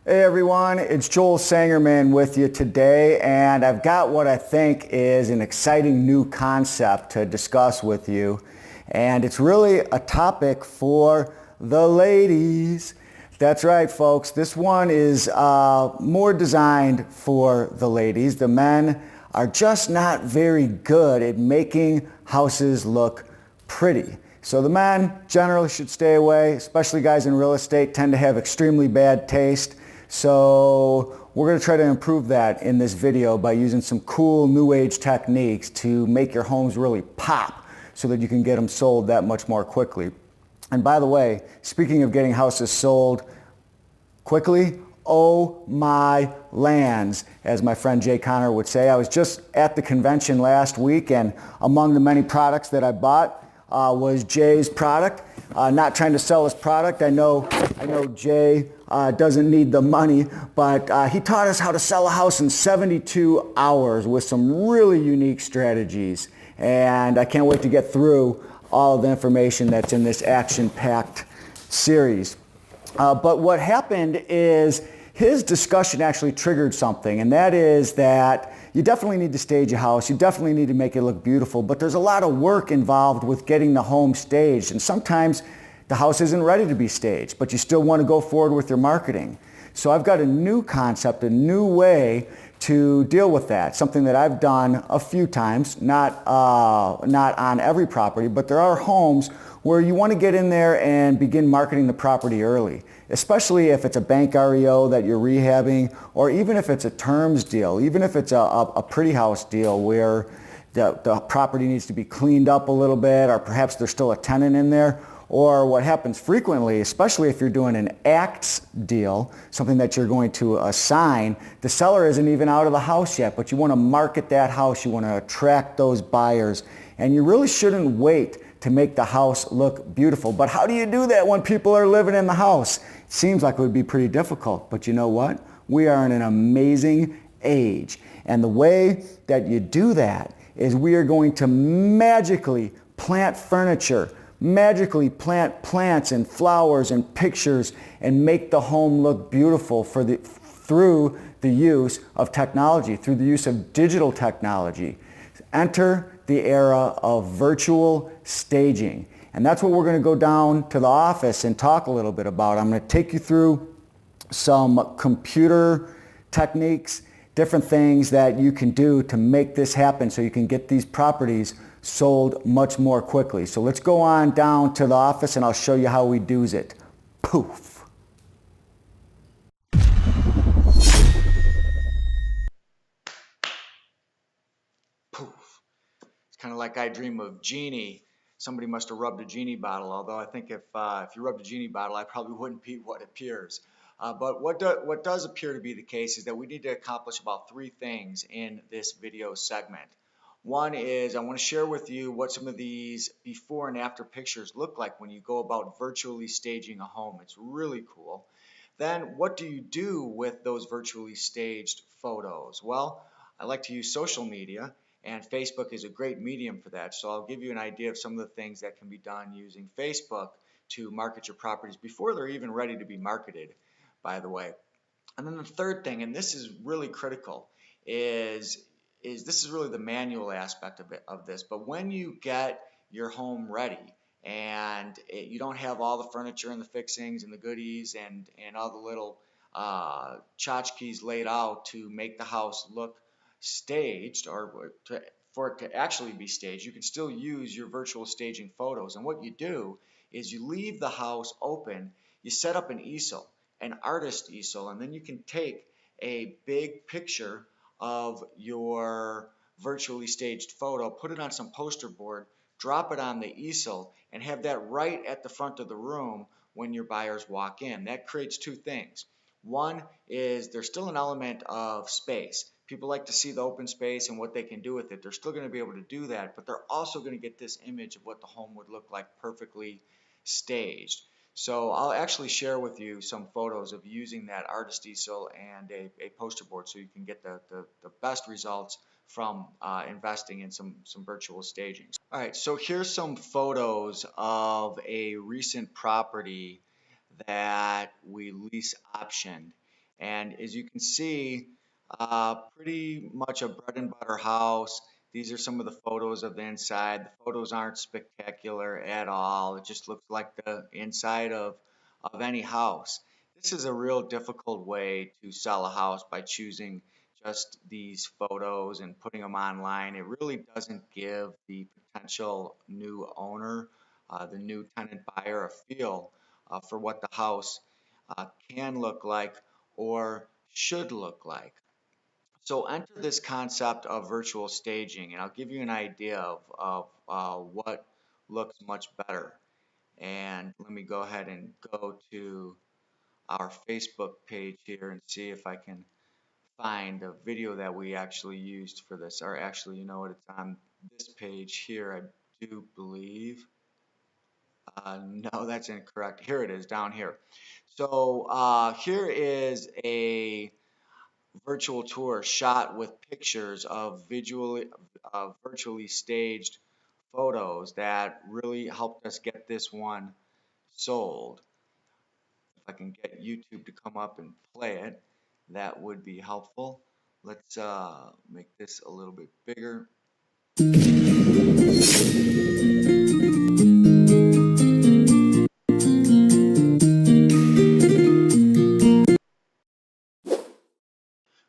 Hey everyone, it's Joel Sangerman with you today, and I've got what I think is an exciting new concept to discuss with you, and it's really a topic for the ladies. That's right, folks. This one is more designed for the ladies. The men are just not very good at making houses look pretty. So the men generally should stay away, especially guys in real estate tend to have extremely bad taste. So we're going to try to improve that in this video by using some cool new age techniques to make your homes really pop so that you can get them sold that much more quickly. And by the way, speaking of getting houses sold quickly, oh my lands, as my friend Jay Connor would say. I was just at the convention last week, and among the many products that I bought was Jay's product. Not trying to sell his product. I know Jay doesn't need the money, but he taught us how to sell a house in 72 hours with some really unique strategies. And I can't wait to get through all of the information that's in this action-packed series. But what happened is his discussion actually triggered something, and that is that you definitely need to stage a house. You definitely need to make it look beautiful, but there's a lot of work involved with getting the home staged, and sometimes the house isn't ready to be staged, but you still want to go forward with your marketing. So I've got a new concept, a new way to deal with that, something that I've done a few times, not on every property, but there are homes where you want to get in there and begin marketing the property early, especially if it's a bank REO that you're rehabbing, or even if it's a terms deal, even if it's a pretty house deal where the property needs to be cleaned up a little bit, or perhaps there's still a tenant in there. Or what happens frequently, especially if you're doing an acts deal, something that you're going to assign, the seller isn't even out of the house yet, but you want to market that house, you want to attract those buyers, and you really shouldn't wait to make the house look beautiful. But how do you do that when people are living in the house? It seems like it would be pretty difficult, but you know what? We are in an amazing age, and the way that you do that is we are going to magically plant furniture, magically plant plants and flowers and pictures and make the home look beautiful through the use of technology, through the use of digital technology. Enter the era of virtual staging. And that's what we're going to go down to the office and talk a little bit about. I'm going to take you through some computer techniques, different things that you can do to make this happen so you can get these properties sold much more quickly. So let's go on down to the office and I'll show you how we do it. Poof. Poof. It's kind of like I dream of genie. Somebody must have rubbed a genie bottle, although I think if you rubbed a genie bottle, I probably wouldn't be what appears. But what does appear to be the case is that we need to accomplish about 3 things in this video segment. One is I want to share with you what some of these before and after pictures look like when you go about virtually staging a home. It's really cool. Then what do you do with those virtually staged photos? Well, I like to use social media, and Facebook is a great medium for that. So I'll give you an idea of some of the things that can be done using Facebook to market your properties before they're even ready to be marketed, by the way. And then the third thing, and this is really critical, is this is really the manual aspect of this. But when you get your home ready and you don't have all the furniture and the fixings and the goodies and all the little tchotchkes laid out to make the house look staged, or for it to actually be staged, you can still use your virtual staging photos. And what you do is you leave the house open, you set up an easel, an artist easel, and then you can take a big picture of your virtually staged photo, put it on some poster board, drop it on the easel, and have that right at the front of the room when your buyers walk in. That creates 2 things. One is there's still an element of space. People like to see the open space and what they can do with it. They're still going to be able to do that, but they're also going to get this image of what the home would look like perfectly staged. So I'll actually share with you some photos of using that artist easel and a poster board so you can get the best results from investing in some virtual staging. All right, so here's some photos of a recent property that we lease optioned. And as you can see, pretty much a bread and butter house. These are some of the photos of the inside. The photos aren't spectacular at all. It just looks like the inside of any house. This is a real difficult way to sell a house by choosing just these photos and putting them online. It really doesn't give the potential new owner, the new tenant buyer, a feel for what the house can look like or should look like. So enter this concept of virtual staging, and I'll give you an idea of what looks much better. And let me go ahead and go to our Facebook page here and see if I can find a video that we actually used for this. Or actually, you know what? It's on this page here, I do believe. No, that's incorrect. Here it is, down here. So here is a virtual tour shot with pictures of virtually staged photos that really helped us get this one sold. If I can get YouTube to come up and play it, that would be helpful. Let's make this a little bit bigger.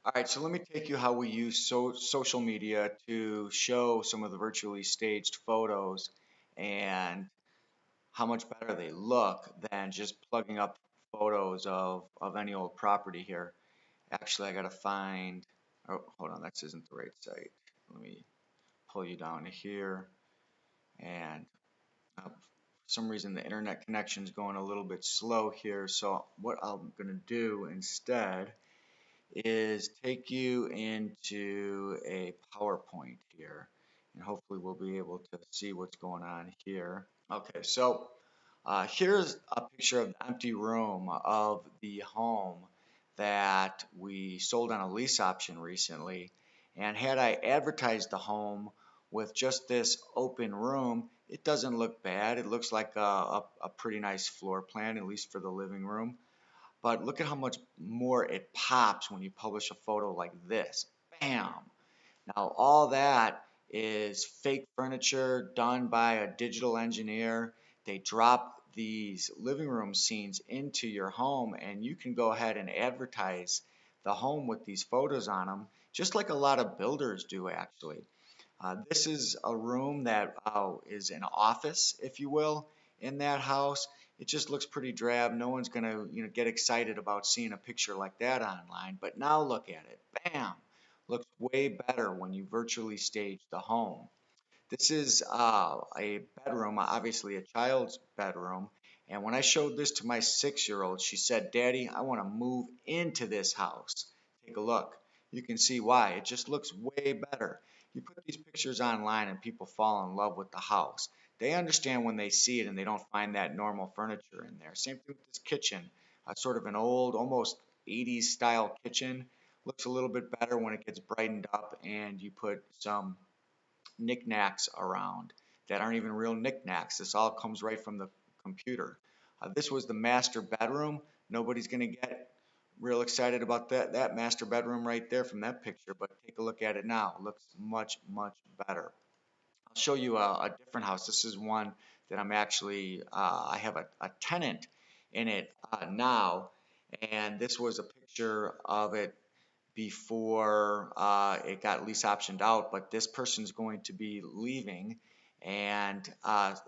All right, so let me take you how we use social media to show some of the virtually staged photos and how much better they look than just plugging up photos of any old property here. Actually, I gotta find, oh, hold on, that isn't the right site. Let me pull you down to here. And for some reason, the internet connection is going a little bit slow here. So what I'm gonna do instead is take you into a PowerPoint here. And hopefully we'll be able to see what's going on here. Okay, so here's a picture of the empty room of the home that we sold on a lease option recently. And had I advertised the home with just this open room, it doesn't look bad. It looks like a pretty nice floor plan, at least for the living room. But look at how much more it pops when you publish a photo like this. Bam! Now, all that is fake furniture done by a digital engineer. They drop these living room scenes into your home, and you can go ahead and advertise the home with these photos on them, just like a lot of builders do, actually. This is a room that is an office, if you will, in that house. It just looks pretty drab. No one's gonna, get excited about seeing a picture like that online. But now look at it. Bam! Looks way better when you virtually stage the home. This is a bedroom, obviously a child's bedroom. And when I showed this to my 6-year-old, she said, "Daddy, I want to move into this house." Take a look. You can see why. It just looks way better. You put these pictures online and people fall in love with the house. They understand when they see it and they don't find that normal furniture in there. Same thing with this kitchen. Sort of an old, almost 80s style kitchen. Looks a little bit better when it gets brightened up and you put some knickknacks around that aren't even real knickknacks. This all comes right from the computer. This was the master bedroom. Nobody's going to get real excited about that master bedroom right there from that picture, but take a look at it now. It looks much, much better. I'll show you a different house. This is one that I'm actually, I have a tenant in it now, and this was a picture of it before it got lease optioned out, but this person's going to be leaving. And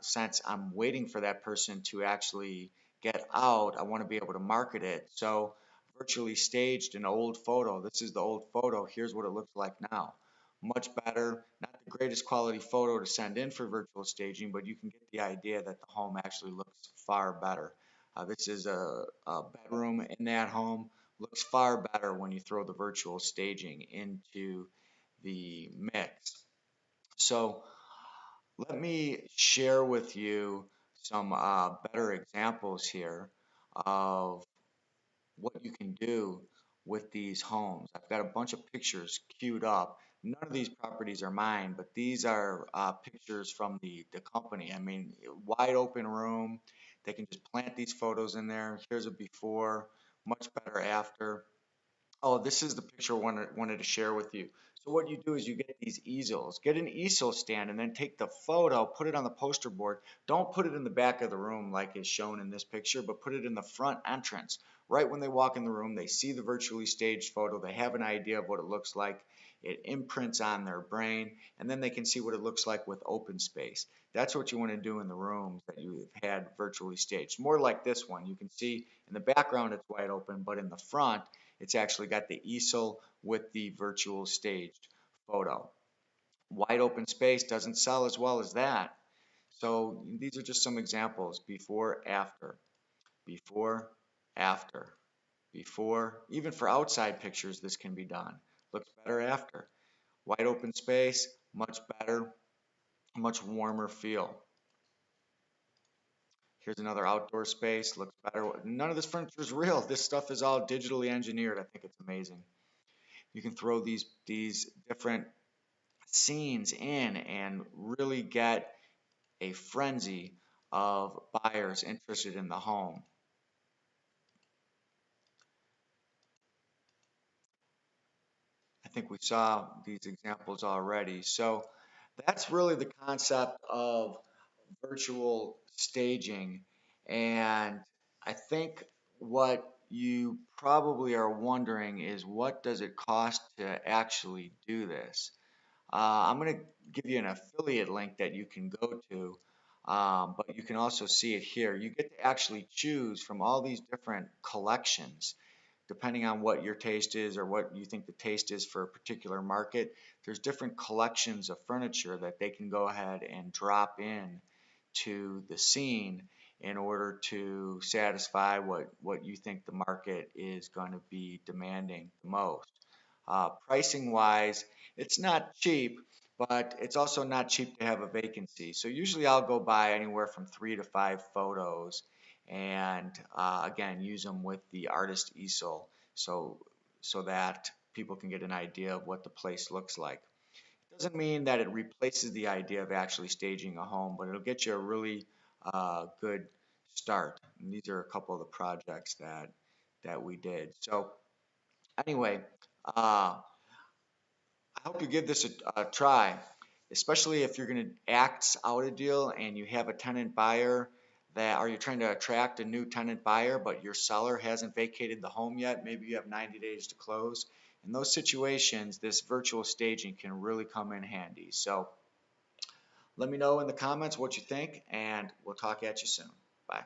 since I'm waiting for that person to actually get out, I want to be able to market it. So virtually staged an old photo. This is the old photo. Here's what it looks like now. Much better. Not the greatest quality photo to send in for virtual staging, but you can get the idea that the home actually looks far better. This is a bedroom in that home. Looks far better when you throw the virtual staging into the mix. So let me share with you some better examples here of what you can do with these homes. I've got a bunch of pictures queued up. None of these properties are mine, but these are pictures from the company. I mean, wide open room. They can just plant these photos in there. Here's a before, much better after. Oh, this is the picture I wanted to share with you. So what you do is you get these easels, get an easel stand, and then take the photo, put it on the poster board. Don't put it in the back of the room like is shown in this picture, but put it in the front entrance. Right when they walk in the room, they see the virtually staged photo, they have an idea of what it looks like. It imprints on their brain, and then they can see what it looks like with open space. That's what you want to do in the rooms that you've had virtually staged. More like this one. You can see in the background it's wide open, but in the front, it's actually got the easel with the virtual staged photo. Wide open space doesn't sell as well as that. So these are just some examples: before, after, before, after, before. Even for outside pictures, this can be done. Looks better after. Wide open space, much better, much warmer feel. Here's another outdoor space, looks better. None of this furniture is real. This stuff is all digitally engineered. I think it's amazing. You can throw these different scenes in and really get a frenzy of buyers interested in the home. I think we saw these examples already. So that's really the concept of virtual staging. And I think what you probably are wondering is, what does it cost to actually do this? I'm going to give you an affiliate link that you can go to, but you can also see it here. You get to actually choose from all these different collections, depending on what your taste is or what you think the taste is for a particular market. There's different collections of furniture that they can go ahead and drop in to the scene in order to satisfy what you think the market is going to be demanding the most. Pricing wise, it's not cheap, but it's also not cheap to have a vacancy. So usually I'll go buy anywhere from 3 to 5 photos and again use them with the artist easel so that people can get an idea of what the place looks like. Doesn't mean that it replaces the idea of actually staging a home, but it'll get you a really good start. And these are a couple of the projects that we did. So anyway, I hope you give this a try, especially if you're going to act out a deal and you have a tenant buyer that, or you're trying to attract a new tenant buyer, but your seller hasn't vacated the home yet. Maybe you have 90 days to close. In those situations, this virtual staging can really come in handy. So let me know in the comments what you think, and we'll talk at you soon. Bye.